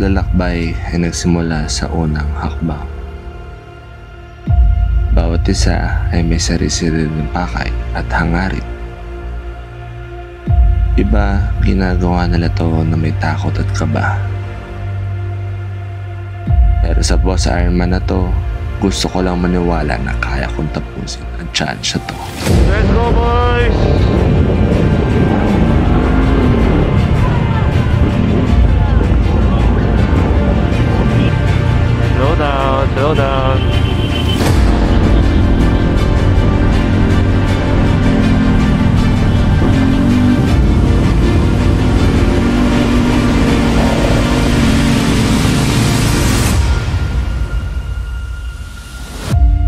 paglalakbay ay nagsimula sa unang hakbang. Bawat isa ay may sarili-sariling pakay at hangarin. Iba, ginagawa nila to na may takot at kaba. Pero sa Boss Ironman na to, gusto ko lang maniwala na kaya kong tapusin ang challenge na to. Let's go, boys! Slow down, slow down.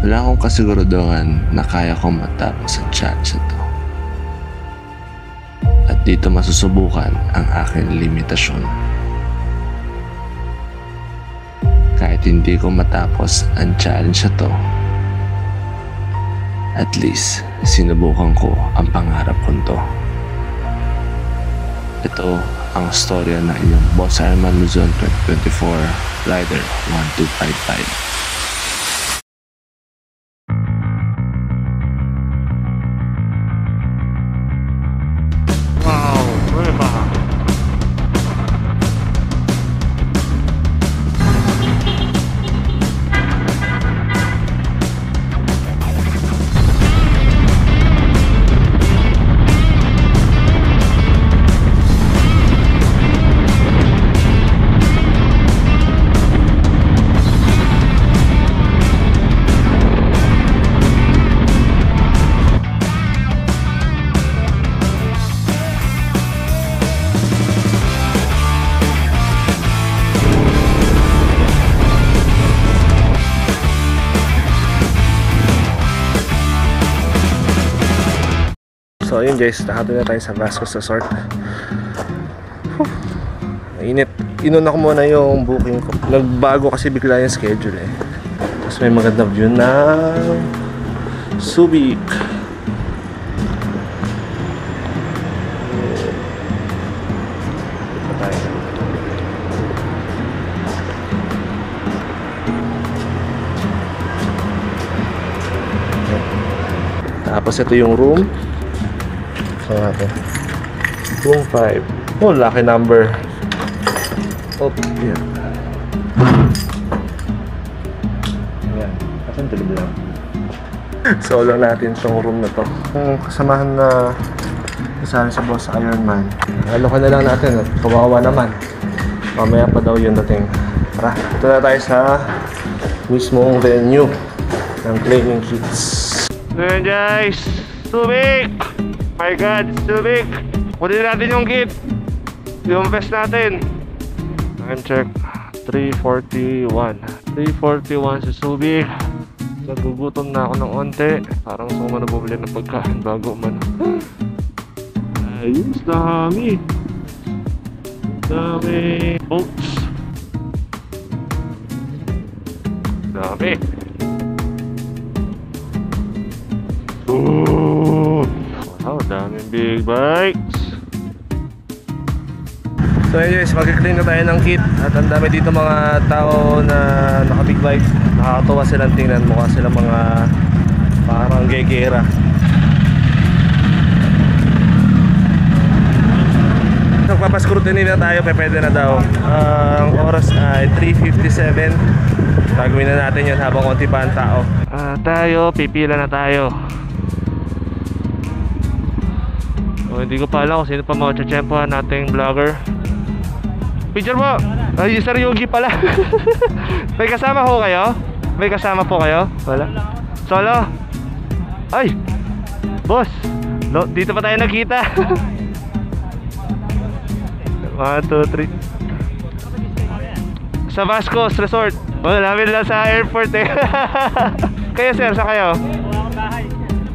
Wala akong kasiguraduhan na kaya kong matapos ang challenge na to. At dito masusubukan ang aking limitasyon. Kahit hindi ko matapos ang challenge na to, at least sinubukan ko ang pangarap kong to. Ito ang storya ng inyong Boss Ironman Luzon 2024 Rider 1255. So ayun guys, nakato na tayo sa Vasco's Resort. Mainit. Inuna ko muna yung booking ko. Nagbago kasi bigla yung schedule eh. Tapos may magandang view ng Subic. Ito tayo. Tapos ito yung room. So natin room 5. Oh, lucky number. Oh, yeah. Ayan, asan tulog lang. Solo natin itong room na to. Kung kasamahan na kasama sa Boss Ironman, alokan na lang natin at kawawa naman. Mamaya pa daw yung dating. Tara, ito na tayo sa mismong venue ng claiming kits. Ayan guys, Subic! My God, Subic! Kunin natin yung kit. Yung vest natin. Time check. 3:41. 3:41 sa Subic. Nagugutom na ako ng onte. Parang gusto ko man na bumili ng pagkain bago man. Ayos, dami. Dami. Oats. Dami. Wow, daming big bikes. So anyways, mag-clean na tayo ng kit. At ang dami dito mga tao na naka-big bike. Nakakatawa silang tingnan, mukha silang mga parang gegera. Magpapascrutiny na tayo, pwede na daw. Ang oras ay 3:57. Gagawin na natin yun habang konti pa ang tao. Tayo, pipila na tayo. Hindi ko pa alam kung sino pa mga tsatsyempohan nating vlogger. Picture mo! Ay, Sir Yogi pala. May kasama ho kayo? May kasama po kayo? Wala? Solo? Ay! Boss! No, dito pa tayo nakita. 1, 2, 3. Sa Vasco's Resort. Wala namin lang sa airport eh. Kayo sir, sa kayo?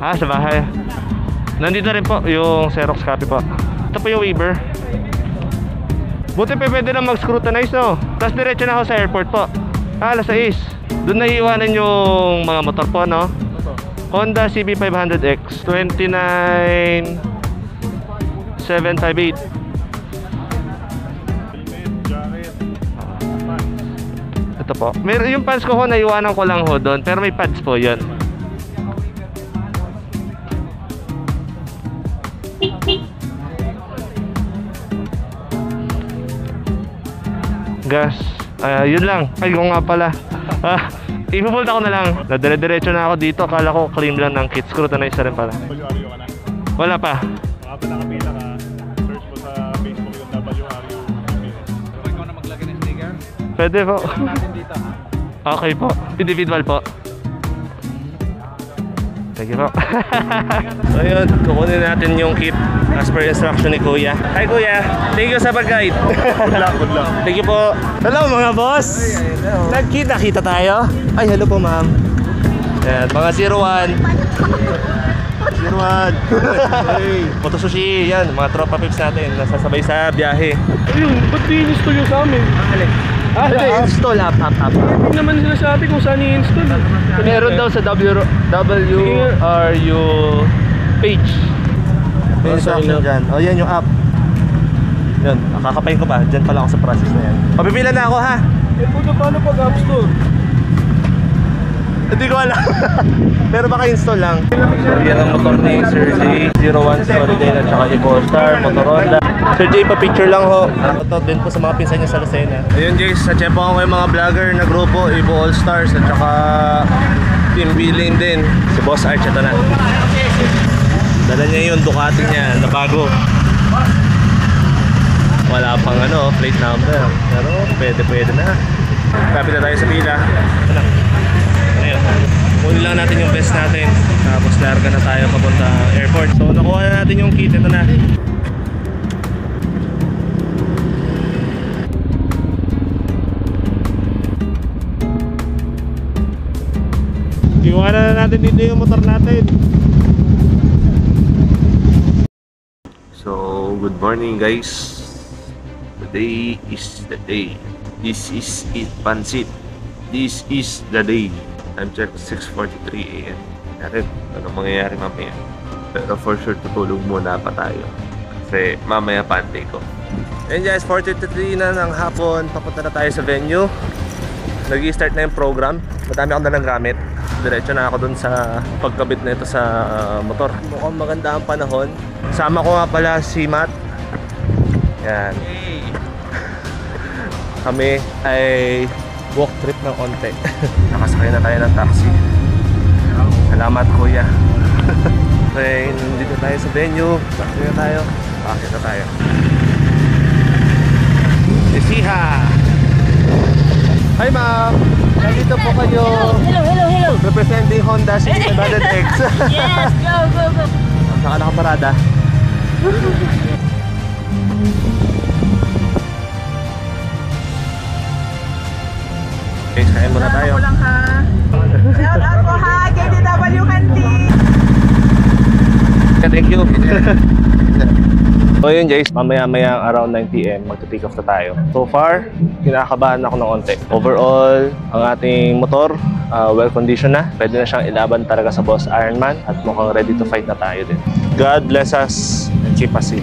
Sa bahay. Nandito rin po yung Xerox copy po. Ito po yung Weber. Buti pa pwede na mag-scrutinize no. Tapos diretso na ako sa airport po. Alas 6. Doon na iiwanan yung mga motor po no. Honda CB500X 29758. ito po. Yung pads ko naiwanan ko lang ho doon, pero may pads po yun. Gas. Yun lang. Ay, kung nga pala. Ipupulta ko na lang. Nadire-diretso na ako dito. Akala ko clean lang ng kit. Screw na isa rin pala. WRU ka na? Wala pa. Mga pinakapila ka, search mo sa Facebook yung WRU. Ikaw na maglagay ng sticker? Pwede po. Natin dito ha? Okay po. Individual po. Thank you po. So yun, kukunin natin yung kit as per instruction ni Kuya. Hi Kuya, thank you sa pag-guide. Good luck. Thank you po. Hello mga boss. Nagkita-kita tayo. Ay, hello po ma'am. Yan, mga 01. 01. Moto Sushi, yan, mga tropa pips natin. Nasasabay sa biyahe. Ayun, ba't di in-install yun sa amin? Hindi, install up. Hindi naman sila sabi kung saan i-install. Meron daw sa WRU page. May instruction dyan. O yan yung app. Yun, kakapay ko pa. Dyan pala ako sa process na yan. Pabibila na ako ha. Puto, paano pag App Store? Hindi ko alam. Pero baka install lang. Yan ang motor ni Sir J. 01 Solidane at saka Evo Star, Motorola. Sir J, pa-picture lang ho. Ito din po sa mga pinsan niya sa Lucena. Ayun guys, sa chepo ako yung mga vlogger na grupo, Evo All Stars at saka Team B-Lane din. Si Boss Arch, ito na. Dala niya yung Ducati niya na bago. Wala pang plate number. Pero pwede na. Kapit na tayo sa pila. Ayun. Kunin lang natin yung best natin. Tapos larga na tayo papunta airport. So nakuha na natin yung kit. Ito na. Iwanan na natin dito yung motor natin. So, good morning guys. Today is the day. This is it, Pansit. This is the day. Time check 6:43 AM. Natin, anong mangyayari mamaya. Pero for sure, tutulog muna pa tayo. Kasi mamaya pante ko. And guys, 4:33 na ng hapon. Papunta na tayo sa venue. Nag-i-start na yung program. Madami akong dalang gamit. Diretso na ako dun sa pagkabit na ito sa motor. Mukhang maganda ang panahon. Sama ko nga pala si Matt. Yan. Kami ay walk trip ng onte. Nakasakay na tayo ng taxi. Salamat kuya. Okay, nandito tayo sa venue. Bakit na tayo? Bakit na tayo? Isiha! Hi ma'am! Nandito po kayo. Hello. Representing Honda CX-700X. Yes, go. Saka nakaparada. Okay, kain muna tayo. Shout out po ha, KDW Canteen. Thank you. So yun guys, mamaya-maya around 9 PM magta-take off na tayo. So far, kinakabahan ako ng onte. Overall, ang ating motor, well conditioned na. Pwede na siyang ilaban talaga sa Boss Ironman at mukhang ready to fight na tayo din. God bless us and keep us safe.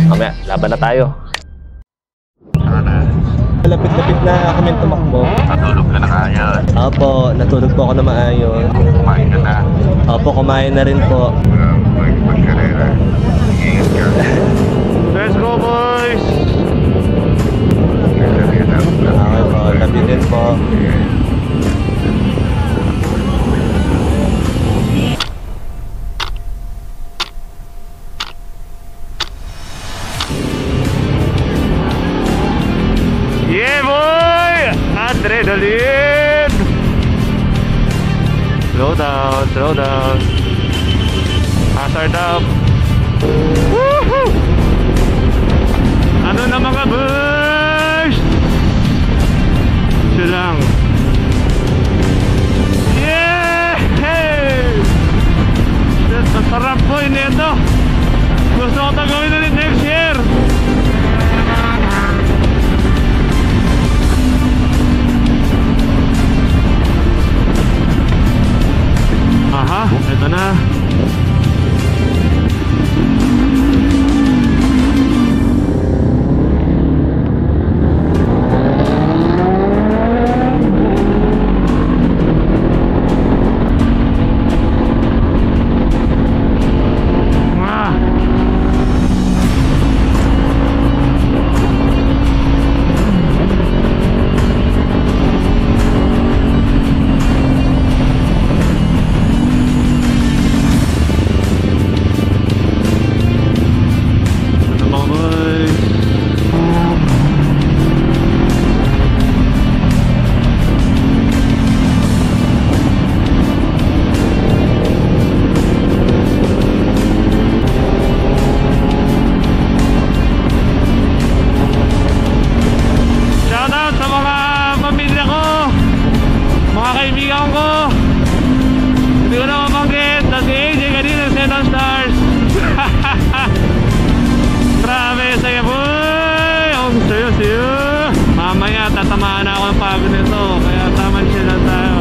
Mamaya, laban na tayo. Lapit-lapit na kami tumakbo. Natulog ka na kaya. Opo, natulog po ako na maayos. Kumain ka na. Opo, kumain na rin po. Magkarera. Ingat ka. Let's go boys! Okay po, labi din po. Yeah boy! Adrenaline! Slow down. Hazard up. Woohoo! Ano na mga boys? Siya lang. Yeah! Ang sarap po nito. Gusto ko ito gawin ulit next year. Aha, ito na. boss. Mamaya tatamaan ako ng pagod nito. Kaya taman siya lang tayo.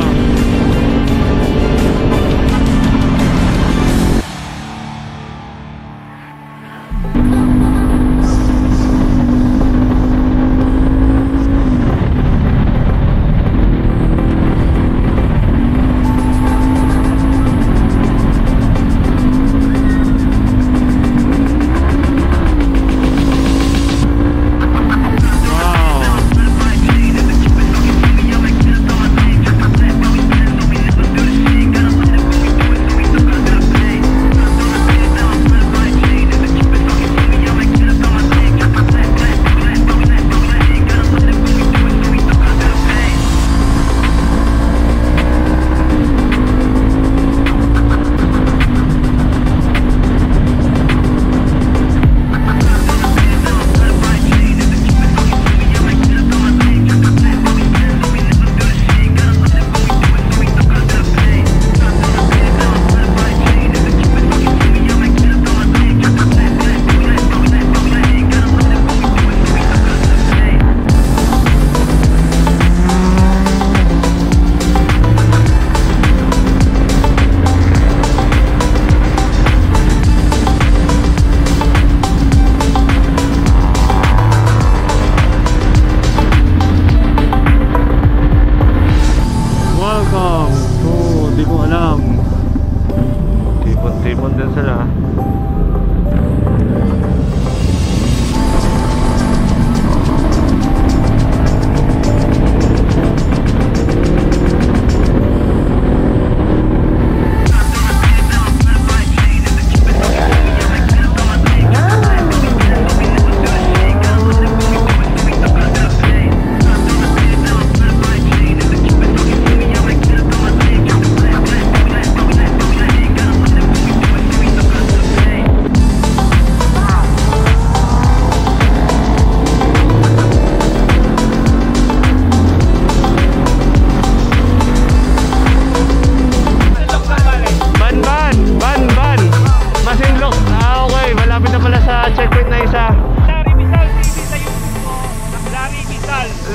Tipon din sila.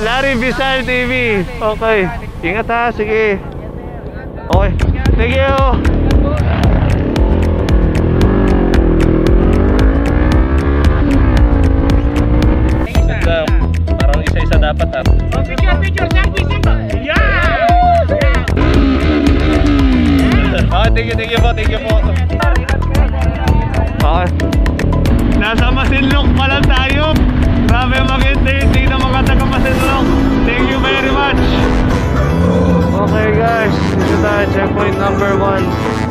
Larry Visal TV. Okay. Ingat ha. Sige. Okay. Thank you. Parang isa-isa dapat ha. Picture. Yeah! Okay, thank you po. Okay. Nasa Masinloc pa lang tayo. Grabe mag-entertain ng mga taga Masinloc. Thank you very much. Okay guys, dito tayo, checkpoint number 1.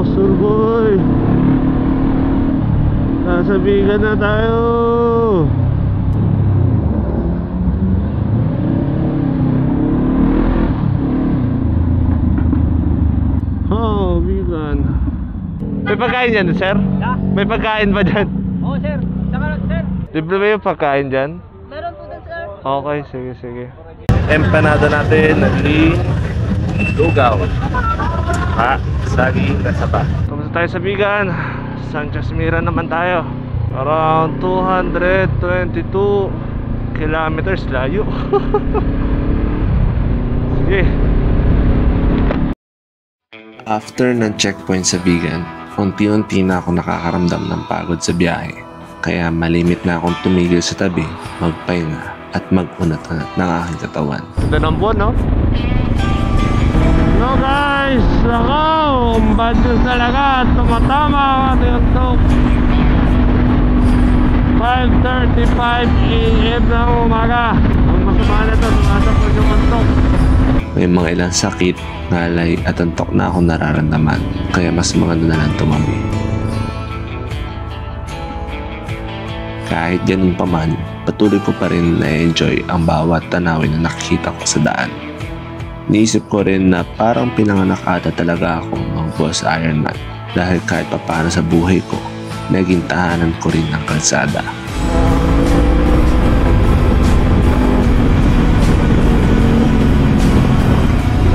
Surboy. Nasa Bigan na tayo. Oh, Bigan. May pagkain dyan, sir? May pagkain ba dyan? Oo, sir. Saka, sir. Libre ba yung pagkain dyan? Meron po dun, sir. Okay, sige, sige. Empanada natin, nagli lugaw. Ha, saging kasaba. Kamusta tayo sa Bigan? Sanchez Mira naman tayo. Around 222 kilometers layo. Sige. After ng checkpoint sa Bigan, unti-unti na ako nakakaramdam ng pagod sa biyahe. Kaya malimit na akong tumigil sa tabi, magpahinga at mag-unat-unat ng aking katawan. Ganda ng buwan, no? No guys! Ako! Bad news talaga! Tumatama ang ating antok! 5:35 AM na umaga. Ang masama na ito, sumasapod yung antok. May mga ilang sakit, ngalay at antok na akong nararamdaman. Kaya mas maganda na lang tumabi. Kahit ganun pa man, patuloy ko pa rin na-enjoy ang bawat tanawin na nakikita ko sa daan. Niisip ko rin na parang pinanganak ata talaga ako ng Boss Ironman dahil kahit papaano sa buhay ko, naging tahanan ko rin ng kalsada.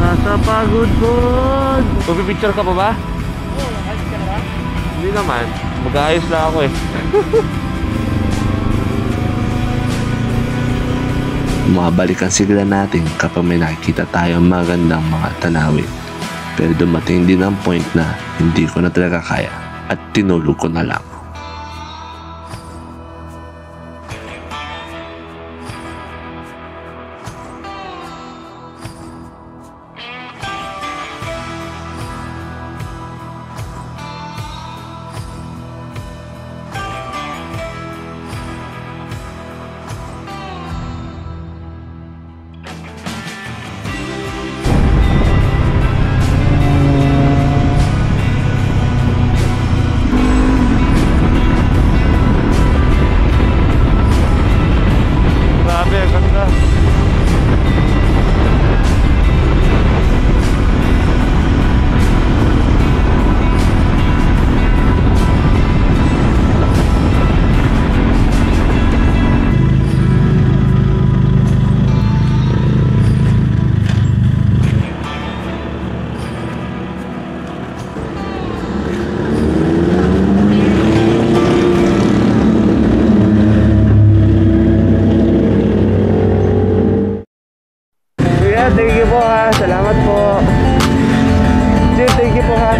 Nasa pagod food! Pupipicture ka pa ba? Oo, ayos ka na ba? Hindi naman. Mag-aayos lang ako eh. Bumabalik ang sigla natin kapag may nakikita tayong magandang mga tanawin. Pero dumating din ang point na hindi ko na talaga kaya at tinulog ko na lang. Grabe, ganda. Thank you po ha. Salamat po. Thank you po ha.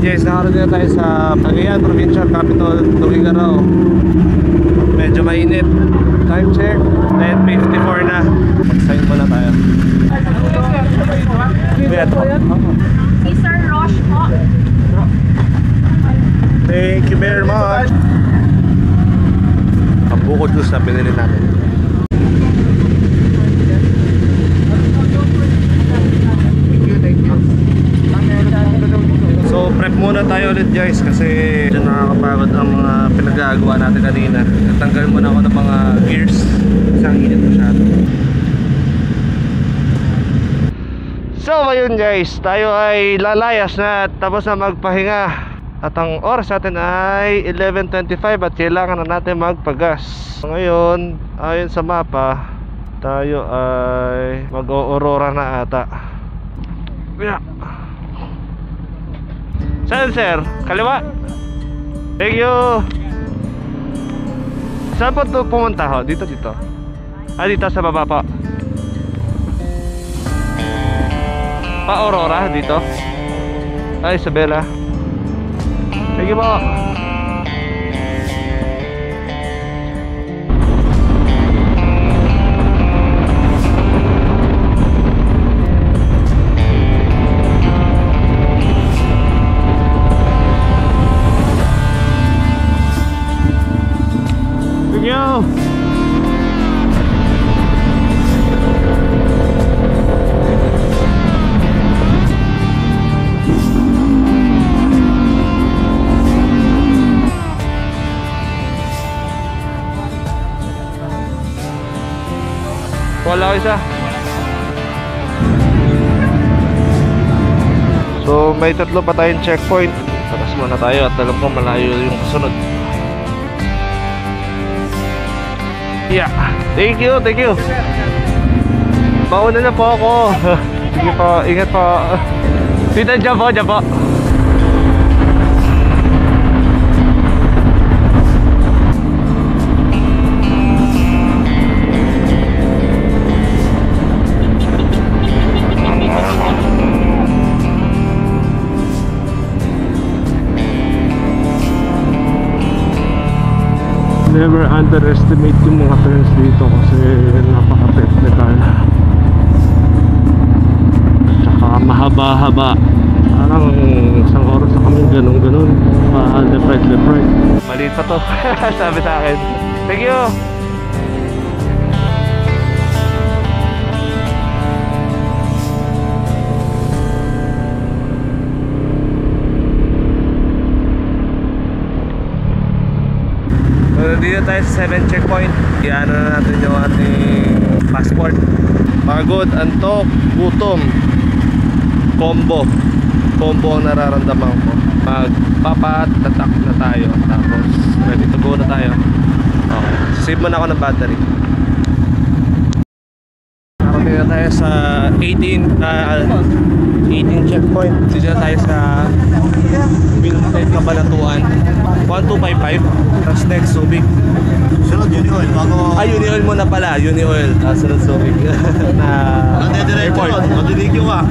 Guys, nakarating na tayo sa Cagayan Provincial Capital, Tuguegarao. mainit. Time check, 10:54 na. Mag-sign muna tayo. Mr. Roche po. Thank you very much. Ang buko juice na binili natin. So prep muna tayo ulit guys kasi dyan nakakapagod ang mga pinagagawa natin kanina. Natanggal muna ako ng mga gears kasi ang init masyado. So ayun guys, tayo ay lalayas na at tapos na magpahinga. At ang oras natin ay 11:25 at kailangan na natin magpagas. Ngayon, ayon sa mapa, tayo ay mag-o-aurora na ata. Yeah. Saan sir? Kaliwa? Thank you. Saan po ito pumunta ho? Dito. Ah, dito sa baba po. Pa-Aurora dito? Ay, Isabela. Thank you po. Thank you. Wala ko isa. So may tatlo pa tayong checkpoint. Takas muna tayo at alam ko malayo yung kasunod. Yeah. Thank you. Mauna na po ako. Sige po, ingat po. Dito dyan po. Never underestimate yung mga turns dito kasi napaka-technical. Tsaka mahaba-haba. Parang isang oras na kami ganun. Left right. Maliit pa to. Sabi sa akin. Thank you. Dito tayo sa 7 checkpoint. Iyan na natin yung ating passport. Pagod, antok, gutom, combo ang nararamdaman ko. Magpapatatak na tayo. Tapos ready to go na tayo. Okay, save muna ako ng battery. Narating na tayo sa 18 checkpoint. Dito na tayo sa Milton Cabanatuan 1255. Tapos next Subic. Sunod, Unioil. Unioil muna pala. Unioil. Tapos sunod Subic. Na airport. Matidikyo ka.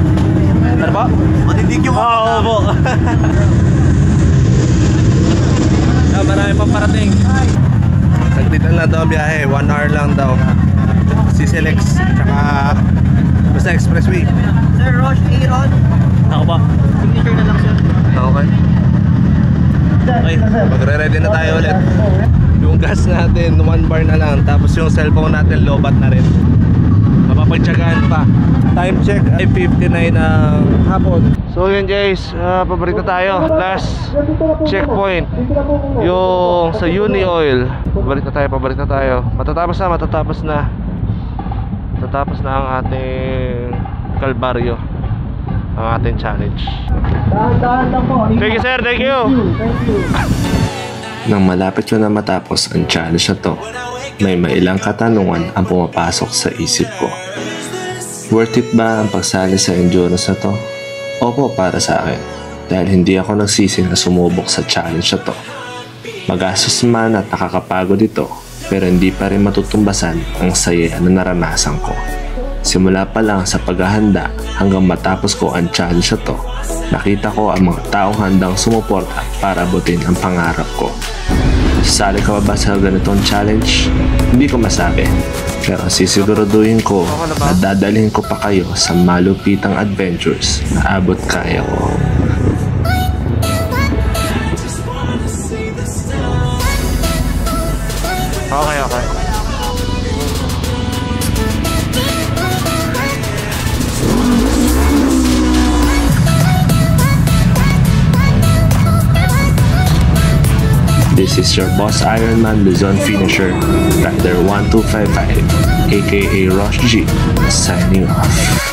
Ano ba? Matidikyo ka. Oo po. Marami pang parating. Sagditan lang daw ang biyahe. 1 hour lang daw. CCLX. Tsaka basta expressway. Sir Roche, Aaron. Ako ba? Signature na lang, sir. Okay. Okay, magre-ready na tayo ulit. Yung gas natin, 1 bar na lang. Tapos yung cellphone natin, lobat na rin. Mapapagtsagaan pa. Time check ay 59 ng hapon. So yun guys, pabalik na tayo. Last checkpoint, yung sa Unioil. Pabalik na tayo. Matatapos na ang ating kalbaryo, ang ating challenge. Thank you sir, thank you. Nang malapit ko na matapos ang challenge na to, may mailang katanungan ang pumapasok sa isip ko. Worth it ba ang pagsali sa endurance na to? Opo, para sa akin, dahil hindi ako nagsisi na sumubok sa challenge na to. Magastos man at nakakapagod ito, pero hindi pa rin matutumbasan ang saya na naranasan ko. Simula pa lang sa paghahanda hanggang matapos ko ang challenge na to, nakita ko ang mga taong handang sumuporta para abutin ang pangarap ko. Sali ka ba sa ganitong challenge? Hindi ko masabi. Pero sisiguraduhin ko na dadalhin ko pa kayo sa malupitang adventures na abot kaya ko. Okay. This is your boss Ironman Luzon finisher, Rider 1255, aka Rosh G, signing off.